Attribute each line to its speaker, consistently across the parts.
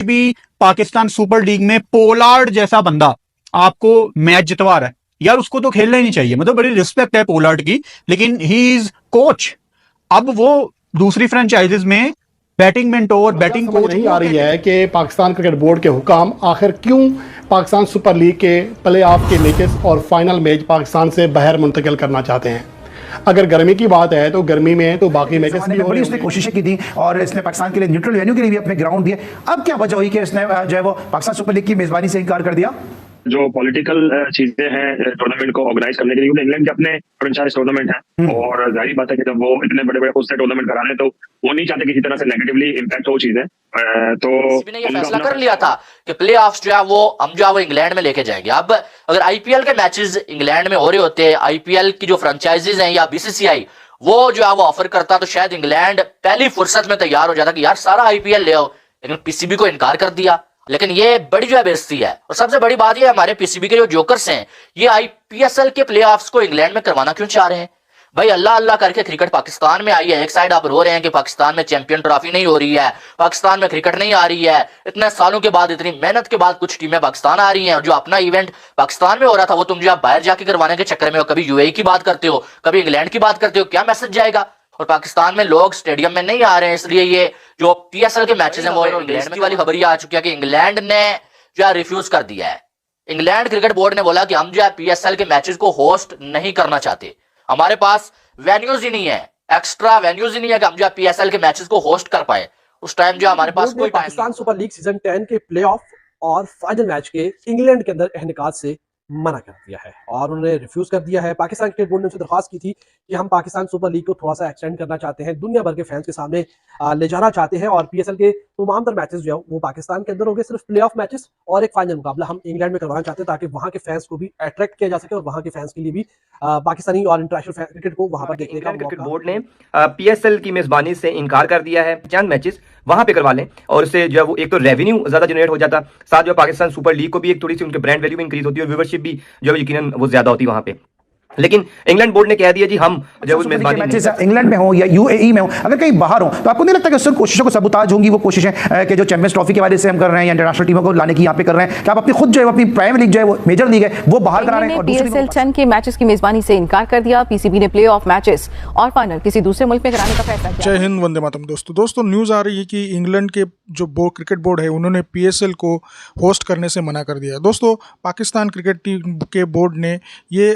Speaker 1: भी Pakistan super league में Pollard जैसा बंदा आपको मैच जितवा रहा है, यार उसको तो खेलना ही नहीं चाहिए। मतलब बड़ी रिस्पेक्ट है पोलार्ड की, लेकिन ही इज कोच। अब वो दूसरी फ्रेंचाइजीज में बैटिंग मेंटोर, बैटिंग कोच
Speaker 2: नहीं आ रही है कि पाकिस्तान क्रिकेट बोर्ड के हुकाम आखिर क्यों पाकिस्तान सुपर लीग के प्ले ऑफ के मैचेस और फाइनल मैच पाकिस्तान से बाहर मुंतकिल करना चाहते हैं। अगर गर्मी की बात है तो गर्मी में तो बाकी मैचेस भी
Speaker 3: बड़ी उसने कोशिशें की थी और इसने पाकिस्तान के लिए न्यूट्रल वेन्यू के लिए भी अपने ग्राउंड दिए। अब क्या वजह हुई कि इसने जो है वो पाकिस्तान सुपर लीग की मेजबानी से इनकार कर दिया?
Speaker 4: जो पॉलिटिकल चीजें हैं टूर्नामेंट को ऑर्गेनाइज करने के लिए, क्योंकि इंग्लैंड के अपने फ्रेंचाइज टूर्नामेंट है और जाहिर बात है कि जब वो इतने बड़े बड़े उससे टूर्नामेंट करा रहे हैं तो वो नहीं चाहते किसी तरह से नेगेटिवली इम्पैक्ट हो चीजें। तो
Speaker 5: ने ये फैसला कर लिया था कि प्ले ऑफ जो है वो हम जो है वो इंग्लैंड में लेके जाएंगे। अब अगर आईपीएल के मैचेस इंग्लैंड में हो रहे होते, आईपीएल की जो फ्रेंचाइजीज हैं या बीसीसीआई वो जो है वो ऑफर करता, तो शायद इंग्लैंड पहली फुर्सत में तैयार हो जाता कि यार सारा आईपीएल ले आओ, लेकिन पीसीबी को इनकार कर दिया। लेकिन ये बड़ी जो है बेइज्जती है। और सबसे बड़ी बात ये हमारे पीसीबी के जो जोकर्स हैं ये आईपीएसएल के प्लेऑफ्स को इंग्लैंड में करवाना क्यों चाह रहे हैं? भाई अल्लाह अल्लाह करके क्रिकेट पाकिस्तान में आई है। एक साइड आप रो रहे हैं कि पाकिस्तान में चैंपियन ट्रॉफी नहीं हो रही है, पाकिस्तान में क्रिकेट नहीं आ रही है, इतने सालों के बाद, इतनी मेहनत के बाद कुछ टीमें पाकिस्तान आ रही हैं और जो अपना इवेंट पाकिस्तान में हो रहा था वो तुम जो आप बाहर जाके करवाने के चक्कर में हो, कभी यूएई की बात करते हो, कभी इंग्लैंड की बात करते हो, क्या मैसेज जाएगा? और पाकिस्तान में लोग स्टेडियम में नहीं आ रहे हैं, इसलिए ये जो पीएसएल के मैचेस हैं वो इंग्लैंड की वाली खबर ये आ चुकी है कि इंग्लैंड ने जो है रिफ्यूज कर दिया है। इंग्लैंड क्रिकेट बोर्ड ने बोला कि हम जो है पीएसएल के मैचेस को होस्ट नहीं करना चाहते, हमारे पास वेन्यूज ही नहीं है, एक्स्ट्रा वेन्यूज ही नहीं है कि हम जो है पीएसएल के मैचेस को होस्ट कर पाए। उस टाइम जो हमारे पास कोई
Speaker 6: पाकिस्तान सुपर लीग सीजन 10 के प्लेऑफ और फाइनल मैच के इंग्लैंड के अंदर इनेकाद से मना कर दिया है और उन्होंने रिफ्यूज कर दिया है। पाकिस्तान क्रिकेट बोर्ड ने उनसे दरख्वास्त की थी कि हम पाकिस्तान सुपर लीग को थोड़ा सा एक्सटेंड करना चाहते हैं, दुनिया भर के फैंस के सामने ले जाना चाहते हैं और पीएसएल के तमाम तर मैचेस जो है वो पाकिस्तान के अंदर होंगे, सिर्फ प्ले ऑफ मैचेस और एक फाइनल मुकाबला हम इंग्लैंड में करवाना चाहते हैं ताकि वहां के फैंस को भी अट्रैक्ट किया जा सके और वहां के फैंस के लिए भी पाकिस्तानी और इंटरनेशनल क्रिकेट को वहां पर देखने का
Speaker 7: क्रिकेट बोर्ड ने पीएसएल की मेजबानी से इनकार कर दिया है। चंद मैचेस वहां पे करवा लें और उससे जो है वो एक तो रेवेन्यू ज्यादा जनरेट हो जाता, साथ जो पाकिस्तान सुपर लीग को भी एक थोड़ी सी उनके ब्रांड वैल्यू इंक्रीज होती है और व्यूवरशिप भी जो है यकीनन वो ज्यादा होती है वहां पे। लेकिन इंग्लैंड बोर्ड ने कह दिया जी हम जब मेजबानी
Speaker 3: मैचेस इंग्लैंड में हो या यूएई में हो, अगर कहीं बाहर हो तो आपको नहीं लगता कि उस कोशिशों को सबूताज होंगी? वो कोशिशें कि जो चैंपियंस ट्रॉफी के वजह से हम कर रहे हैं या इंटरनेशनल टीमों को लाने की यहाँ पे कर रहे हैं, कि आप अपनी खुद जो है अपनी प्राइम लीग जो है वो मेजर लीग है वो बाहर करा रहे हैं।
Speaker 8: पीएसएल 10 के मैचेस की मेजबानी से इनकार कर दिया। पीसीबी ने प्ले ऑफ मैचेस और फाइनल किसी दूसरे मुल्क में कराने का फैसला किया।
Speaker 9: जय हिंद, वंदे मातरम। दोस्तों न्यूज़ आ रही है कि इंग्लैंड के जो क्रिकेट बोर्ड है उन्होंने पीएसएल को होस्ट करने से मना कर दिया है। दोस्तों पाकिस्तान क्रिकेट टीम के बोर्ड ने ये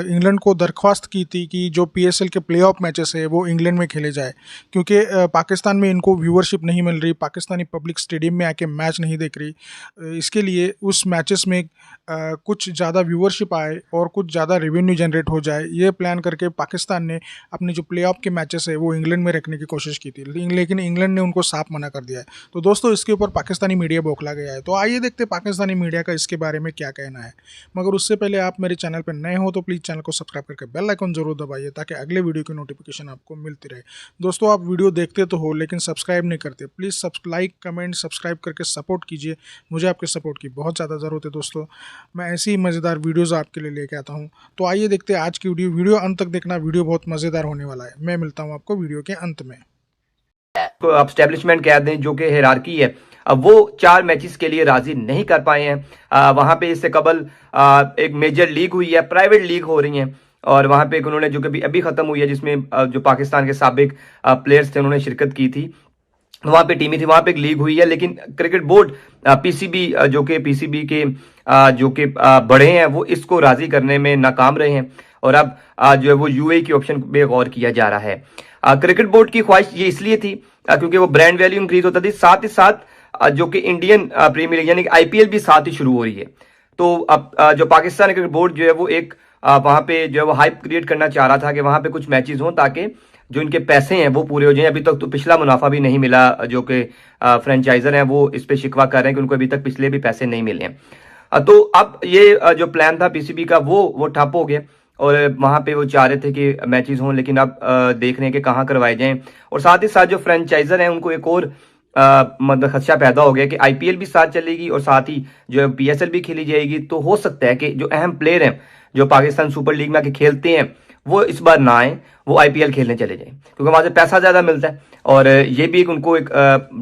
Speaker 9: इंग्लैंड को दरख्वास्त की थी कि जो पीएसएल के प्लेऑफ मैचेस है वो इंग्लैंड में खेले जाए, क्योंकि पाकिस्तान में इनको व्यूअरशिप नहीं मिल रही, पाकिस्तानी पब्लिक स्टेडियम में आके मैच नहीं देख रही। इसके लिए उस मैचेस में कुछ ज़्यादा व्यूअरशिप आए और कुछ ज़्यादा रेवेन्यू जनरेट हो जाए, ये प्लान करके पाकिस्तान ने अपने जो प्लेऑफ के मैचेस है वो इंग्लैंड में रखने की कोशिश की थी, लेकिन इंग्लैंड ने उनको साफ मना कर दिया है। तो दोस्तों इसके ऊपर पाकिस्तानी मीडिया बौखला गया है। तो आइए देखते पाकिस्तानी मीडिया का इसके बारे में क्या कहना है। मगर उससे पहले आप मेरे चैनल पर नए हो तो प्लीज़ चैनल को सब्सक्राइब करके बेल आइकन जरूर दबाइए ताकि अगले वीडियो की नोटिफिकेशन आपको मिलती रहे। दोस्तों आप वीडियो देखते तो हो लेकिन सब्सक्राइब नहीं करते, प्लीज़ लाइक कमेंट सब्सक्राइब करके सपोर्ट कीजिए, मुझे आपके सपोर्ट की बहुत ज़्यादा ज़रूरत है। दोस्तों मैं ऐसी ही मज़ेदार वीडियोज़ आपके लिए लेके आता हूँ। तो आइए देखते हैं आज की वीडियो अंत तक देखना, वीडियो बहुत मज़ेदार होने वाला है। मैं मिलता हूँ आपको वीडियो के अंत में।
Speaker 7: आप स्टैब्लिशमेंट कह दें जो कि हायरार्की है, अब वो 4 मैचेस के लिए राजी नहीं कर पाए हैं। वहाँ पे इससे कबल एक मेजर लीग हुई है, प्राइवेट लीग हो रही हैं और वहाँ पे उन्होंने जो कि अभी ख़त्म हुई है जिसमें जो पाकिस्तान के साबिक प्लेयर्स थे उन्होंने शिरकत की थी, वहाँ पे टीमें थी, वहाँ पे एक लीग हुई है। लेकिन क्रिकेट बोर्ड पीसीबी जो कि पीसीबी के जो कि बड़े हैं वो इसको राजी करने में नाकाम रहे हैं और अब जो है वो यूएई के ऑप्शन पे गौर किया जा रहा है। क्रिकेट बोर्ड की ख्वाहिश ये इसलिए थी क्योंकि वो ब्रांड वैल्यू इंक्रीज होता थी, साथ ही साथ जो कि इंडियन प्रीमियर लीग यानी कि आईपीएल भी साथ ही शुरू हो रही है। तो अब जो पाकिस्तान क्रिकेट बोर्ड जो है वो एक वहाँ पे जो है वो हाइप क्रिएट करना चाह रहा था कि वहाँ पे कुछ मैचेस हों ताकि जो इनके पैसे हैं वो पूरे हो जाएं। अभी तक तो पिछला मुनाफा भी नहीं मिला, जो कि फ्रेंचाइजर हैं वो इस पे शिकवा कर रहे हैं कि उनको अभी तक पिछले भी पैसे नहीं मिले हैं। तो अब ये जो प्लान था पीसीबी का वो ठप हो गया और वहाँ पे वो चाह रहे थे कि मैचेस हों, लेकिन अब देख रहे हैं कि कहाँ करवाए जाएं। और साथ ही साथ जो फ्रेंचाइजर हैं उनको एक और मतलब खदशा पैदा हो गया कि आईपीएल भी साथ चलेगी और साथ ही जो है पीएसएल भी खेली जाएगी। तो हो सकता है कि जो अहम प्लेयर हैं जो पाकिस्तान सुपर लीग में आके खेलते हैं वो इस बार ना आए, वो आईपीएल खेलने चले जाएं, क्योंकि वहां से पैसा ज्यादा मिलता है। और ये भी उनको एक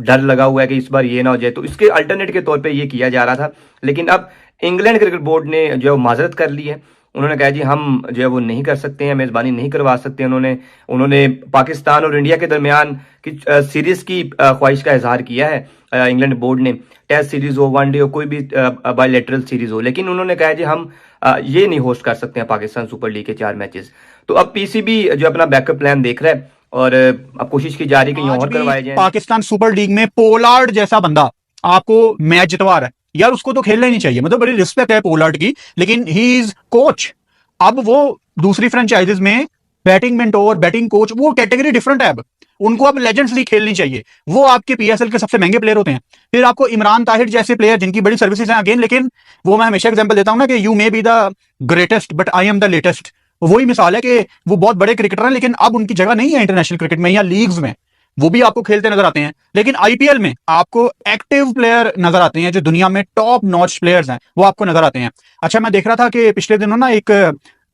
Speaker 7: डर लगा हुआ है कि इस बार ये ना हो जाए, तो इसके अल्टरनेट के तौर पे ये किया जा रहा था। लेकिन अब इंग्लैंड क्रिकेट बोर्ड ने जो माजरत कर ली है, उन्होंने कहा जी हम जो है वो नहीं कर सकते हैं, मेजबानी नहीं करवा सकते। उन्होंने पाकिस्तान और इंडिया के दरमियान की सीरीज की ख्वाहिश का इजहार किया है इंग्लैंड बोर्ड ने, टेस्ट सीरीज हो, वनडे हो, कोई भी बायलैटरल सीरीज हो, लेकिन उन्होंने कहा जी हम ये नहीं होस्ट कर सकते हैं पाकिस्तान सुपर लीग के 4 मैचेस। तो अब पीसीबी जो अपना बैकअप प्लान देख रहा है और अब कोशिश की जा रही है कि और करवाए जाए।
Speaker 1: पाकिस्तान सुपर लीग में पोलार्ड जैसा बंदा आपको मैच जितवा रहा है, यार उसको तो खेलना ही नहीं चाहिए। मतलब बड़ी रिस्पेक्ट है पोलार्ड की, लेकिन ही इज कोच। अब वो दूसरी फ्रेंचाइजीज में बैटिंग मेंटोर, बैटिंग कोच, वो कैटेगरी डिफरेंट है। अब उनको अब लेजेंड्स लीग खेलनी चाहिए, वो आपके पीएसएल के सबसे महंगे प्लेयर होते हैं। फिर आपको इमरान ताहिर जैसे प्लेयर जिनकी बड़ी सर्विसेज हैं अगेन, लेकिन वो मैं हमेशा एग्जांपल देता हूं ना कि you may be the greatest but I am the latest. वही मिसाल है कि वो बहुत बड़े क्रिकेटर हैं, लेकिन अब उनकी जगह नहीं है इंटरनेशनल क्रिकेट में या लीग्स में। वो भी आपको खेलते नजर आते हैं, लेकिन आईपीएल में आपको एक्टिव प्लेयर नजर आते हैं, जो दुनिया में टॉप नॉच प्लेयर्स हैं वो आपको नजर आते हैं। अच्छा, मैं देख रहा था कि पिछले दिनों ना एक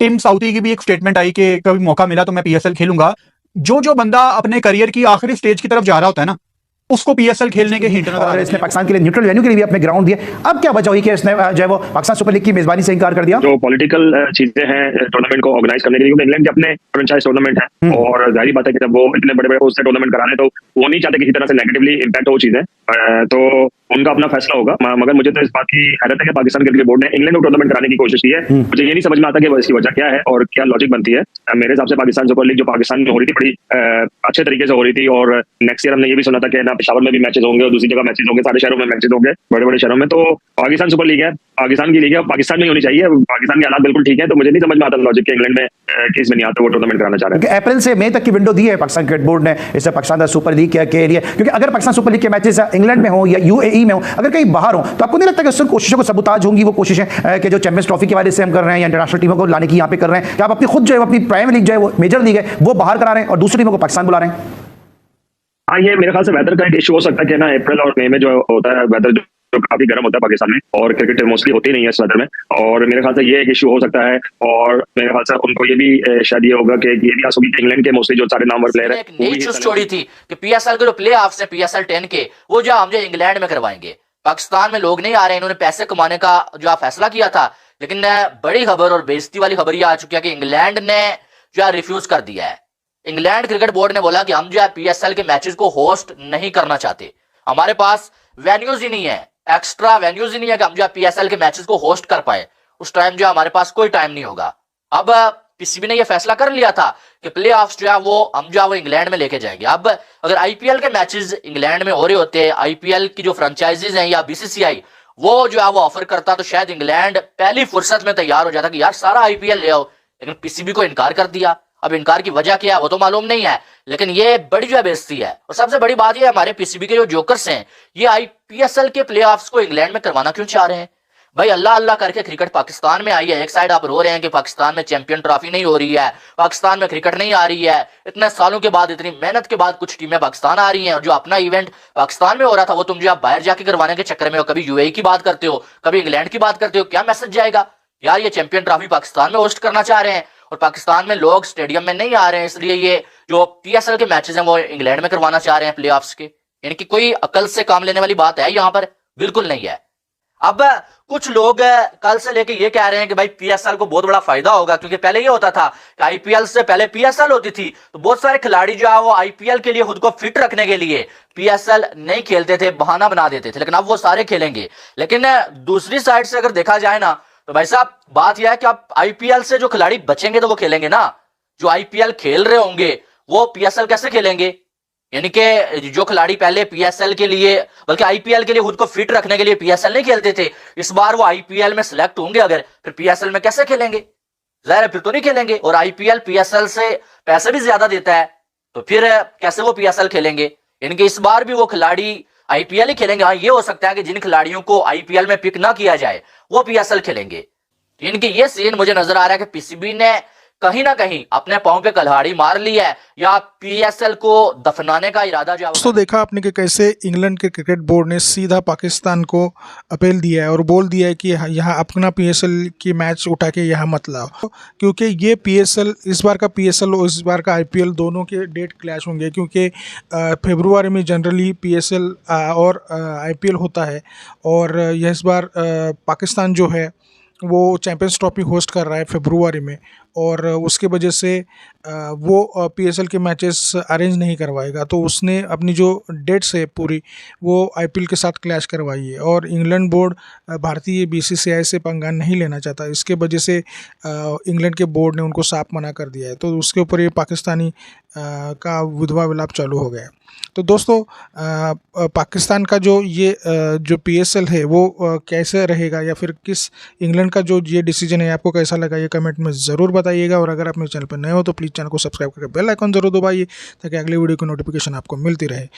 Speaker 1: टिम साउथी की भी एक स्टेटमेंट आई कि कभी मौका मिला तो मैं पीएसएल खेलूंगा। जो बंदा अपने करियर की आखिरी स्टेज की तरफ जा रहा होता है ना, उसको पीएसएल खेलने के हिंट नजर
Speaker 3: और
Speaker 1: आते
Speaker 3: इसने
Speaker 1: हैं।
Speaker 3: पाकिस्तान के लिए न्यूट्रल वेन्यू के लिए भी अपने ग्राउंड दिए। अब क्या बचा हुई कि इसने जो है वो पाकिस्तान सुपर लीग की मेजबानी से इनकार कर दिया।
Speaker 4: जो पॉलिटिकल चीजें हैं टूर्नामेंट को ऑर्गेनाइज करने के लिए, क्योंकि इंग्लैंड के अपने फ्रेंचाइज टूर्नामेंट है और जाहिर बात है कि जब वो इतने बड़े बड़े उससे टूर्नामेंट करा रहे हैं तो वो नहीं चाहते किसी तरह से नेगेटिवली इम्पैक्ट हो चीजें, तो उनका अपना फैसला होगा। मगर मुझे तो इस बात की हैरत है कि पाकिस्तान क्रिकेट बोर्ड ने इंग्लैंड को टूर्नामेंट कराने की कोशिश की है। मुझे ये नहीं समझ में आता कि इसकी वजह क्या है और क्या लॉजिक बनती है। मेरे हिसाब से पाकिस्तान सुपर लीग जो पाकिस्तान में हो रही थी बड़ी अच्छे तरीके से हो रही थी, और नेक्स्ट ईयर हमने ये भी सुना था कि ना पेशावर में भी मैचेस होंगे और दूसरी जगह मैचेस होंगे, सारे शहरों में मैचेस होंगे, बड़े बड़े शहरों में। तो पाकिस्तान सुपर लीग है, पाकिस्तान की लीग है, पाकिस्तान में होनी चाहिए। पाकिस्तान के हालात बिल्कुल ठीक है, तो मुझे नहीं समझ में आता लॉजिक के इंग्लैंड में किस में नहीं आता वो टूर्नामेंट कराना चाह रहे हैं।
Speaker 3: अप्रैल से मई तक की विंडो दी है पाकिस्तान क्रिकेट बोर्ड ने इसे पाकिस्तान सुपर लीग के लिए, क्योंकि अगर पाकिस्तान सुपर लीग के मैचेस इंग्लैंड में हो या यूएई में हो, अगर कहीं बाहर हो, तो आपको नहीं लगता कि उस कोशिशों को सबूताज होंगी वो कोशिशें कि जो चैंपियंस ट्रॉफी के हवाले से हम कर रहे हैं या इंटरनेशनल टीमों को लाने की यहाँ पे कर रहे हैं, कि आप अपनी खुद जो है अपनी प्राइम लीग जो है वो मेजर लीग है वो बाहर करा रहे हैं और दूसरी टीमों को पाकिस्तान बुला रहे हैं।
Speaker 4: हाँ, ये मेरे ख्याल से वेदर का एक इशू हो सकता है कि ना अप्रैल और मई में जो होता है वेदर जो काफी गर्म होता है पाकिस्तान में, और क्रिकेट मोस्टली होती नहीं है इस वेदर में, और मेरे ख्याल से ये एक इशू हो सकता है। और मेरे ख्याल से उनको ये भी शायद ये होगा कि ये भी आस होगी कि इंग्लैंड के मोस्टली जो सारे नामवर प्लेयर है
Speaker 5: एक नई न्यूज छोड़ी थी कि पीएसएल के जो प्ले ऑफ्स है पीएसएल 10 के, वो जो हम जो इंग्लैंड में करवाएंगे। पाकिस्तान में लोग नहीं आ रहे, इन्होंने पैसे कमाने का जो फैसला किया था, लेकिन बड़ी खबर और बेइज्जती वाली खबर ये आ चुकी है कि इंग्लैंड ने जो है रिफ्यूज कर दिया है। इंग्लैंड क्रिकेट बोर्ड ने बोला कि हम जो है पीएसएल के मैचेस को होस्ट नहीं करना चाहते, हमारे पास वेन्यूज ही नहीं है, एक्स्ट्रा वेन्यूज ही नहीं है कि हम जो है पीएसएल के मैचेस को होस्ट कर पाए। उस टाइम जो हमारे पास कोई टाइम नहीं होगा। अब पीसीबी ने यह फैसला कर लिया था कि प्ले ऑफ्स जो है वो हम जो है वो इंग्लैंड में लेके जाएंगे। अब अगर आईपीएल के मैचेस इंग्लैंड में हो रहे होते, आईपीएल की जो फ्रेंचाइजीज हैं या बीसीसीआई वो जो है वो ऑफर करता, तो शायद इंग्लैंड पहली फुर्सत में तैयार हो जाता कि यार सारा आईपीएल ले आओ, लेकिन पीसीबी को इनकार कर दिया। अब इनकार की वजह क्या है वो तो मालूम नहीं है, लेकिन ये बड़ी जो है बेइज्जती है। और सबसे बड़ी बात ये हमारे पीसीबी के जो जोकर्स हैं, ये आईपीएल के प्लेऑफ्स को इंग्लैंड में करवाना क्यों चाह रहे हैं? भाई अल्लाह अल्लाह करके क्रिकेट पाकिस्तान में आई है, एक साइड आप रो रहे हैं कि पाकिस्तान में चैंपियन ट्रॉफी नहीं हो रही है, पाकिस्तान में क्रिकेट नहीं आ रही है, इतने सालों के बाद इतनी मेहनत के बाद कुछ टीमें पाकिस्तान आ रही हैं, और जो अपना इवेंट पाकिस्तान में हो रहा था वो तुम जो आप बाहर जाके करवाने के चक्कर में हो, कभी यूएई की बात करते हो, कभी इंग्लैंड की बात करते हो। क्या मैसेज जाएगा यार, ये चैंपियन ट्रॉफी पाकिस्तान में होस्ट करना चाह रहे हैं और पाकिस्तान में लोग स्टेडियम में नहीं आ रहे हैं, इसलिए ये जो पीएसएल के मैचेस हैं वो इंग्लैंड में करवाना चाह रहे हैं प्ले ऑफ्स के। यानी कि कोई अकल से काम लेने वाली बात है यहाँ पर? बिल्कुल नहीं है। अब कुछ लोग कल से लेके ये कह रहे हैं कि भाई पीएसएल को बहुत बड़ा फायदा होगा, क्योंकि पहले ये होता था कि आईपीएल से पहले पीएसएल होती थी, तो बहुत सारे खिलाड़ी जो है वो आईपीएल के लिए खुद को फिट रखने के लिए पीएसएल नहीं खेलते थे, बहाना बना देते थे, लेकिन अब वो सारे खेलेंगे। लेकिन दूसरी साइड से अगर देखा जाए ना, तो भाई साहब बात यह है कि आप आईपीएल से जो खिलाड़ी बचेंगे तो वो खेलेंगे ना, जो आईपीएल खेल रहे होंगे वो पीएसएल कैसे खेलेंगे? यानी कि जो खिलाड़ी पहले पीएसएल के लिए बल्कि आईपीएल के लिए खुद को फिट रखने के लिए पीएसएल नहीं खेलते थे, इस बार वो आईपीएल में सिलेक्ट होंगे अगर, फिर पीएसएल में कैसे खेलेंगे? जाहिर है फिर तो नहीं खेलेंगे। और आईपीएल पीएसएल से पैसे भी ज्यादा देता है, तो फिर कैसे वो पीएसएल खेलेंगे? यानी कि इस बार भी वो खिलाड़ी आईपीएल ही खेलेंगे। हाँ, ये हो सकता है कि जिन खिलाड़ियों को आईपीएल में पिक ना किया जाए वो पीएसएल खेलेंगे। यानी कि ये सीन मुझे नजर आ रहा है कि पीसीबी ने कहीं ना कहीं अपने पांव पे कुल्हाड़ी मार ली है या पीएसएल को दफनाने का इरादा जो है
Speaker 9: दोस्तों देखा आपने कि कैसे इंग्लैंड के क्रिकेट बोर्ड ने सीधा पाकिस्तान को अपील दिया है और बोल दिया है कि यहाँ अपना पीएसएल की मैच उठा के यहाँ मत लाओ, क्योंकि ये पीएसएल इस बार का पीएसएल और इस बार का आईपीएल दोनों के डेट क्लैश होंगे, क्योंकि फरवरी में जनरली पीएसएल और आईपीएल होता है और यह इस बार पाकिस्तान जो है वो चैंपियंस ट्रॉफी होस्ट कर रहा है फरवरी में और उसके वजह से वो पीएसएल के मैचेस अरेंज नहीं करवाएगा, तो उसने अपनी जो डेट्स है पूरी वो आईपीएल के साथ क्लैश करवाई है और इंग्लैंड बोर्ड भारतीय बीसीसीआई से पंगा नहीं लेना चाहता। इसके वजह से इंग्लैंड के बोर्ड ने उनको साफ मना कर दिया है, तो उसके ऊपर ये पाकिस्तानी का विधवा विलाप चालू हो गया। तो दोस्तों पाकिस्तान का जो पीएसएल है वो कैसे रहेगा या फिर किस इंग्लैंड का जो ये डिसीजन है आपको कैसा लगा ये कमेंट में ज़रूर बताइएगा और अगर आप मेरे चैनल पर नए हो तो प्लीज़ चैनल को सब्सक्राइब करके बेल आइकन जरूर दबाइए ताकि अगले वीडियो की नोटिफिकेशन आपको मिलती रहे।